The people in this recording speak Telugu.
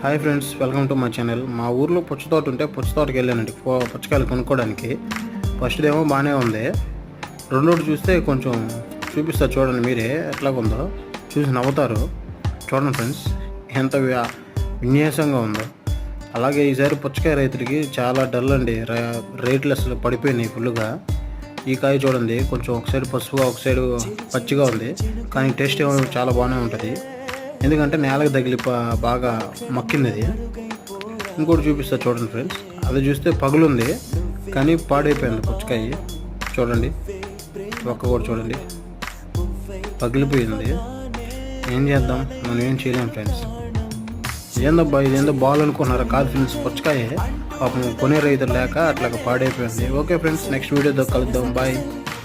Hi friends, welcome to my channel. మా ఊర్లో పుచ్చ తోట ఉంటే పుచ్చ తోటకి వెళ్ళానండి పుచ్చకాయలు కొనుక్కోవడానికి. ఫస్ట్ ఏమో బాగానే ఉంది, రెండోటి చూస్తే కొంచెం చూపిస్తా చూడండి, మీరే ఎట్లాగుందో చూసి నవ్వుతారు. చూడండి ఫ్రెండ్స్, ఎంత విన్యాసంగా ఉందో. అలాగే ఈసారి పుచ్చకాయ రైతులకి చాలా డల్ అండి, రేట్లు అసలు పడిపోయినాయి ఫుల్గా. ఈ కాయ చూడండి, కొంచెం ఒక సైడ్ పసుపుగా ఒక సైడ్ పచ్చిగా ఉంది, కానీ టేస్ట్ ఏమో చాలా బాగానే ఉంటుంది. ఎందుకంటే నేలకు తగిలి బాగా మక్కింది అది. ఇంకోటి చూపిస్తా చూడండి ఫ్రెండ్స్, అది చూస్తే పగులుంది కానీ పాడైపోయింది పుచ్చకాయ. చూడండి, ఒక్క కూడా చూడండి, పగిలిపోయింది. ఏం చేద్దాం, మనం ఏం చేయలేం ఫ్రెండ్స్. ఏందబ్బా ఇదేందో బాల్ అనుకున్నారా? కాదు ఫ్రెండ్స్, పుచ్చకాయ పాపం కొనే రైతులు లేక అట్లా పాడైపోయింది. ఓకే ఫ్రెండ్స్, నెక్స్ట్ వీడియోతో కలుద్దాం. బాయ్.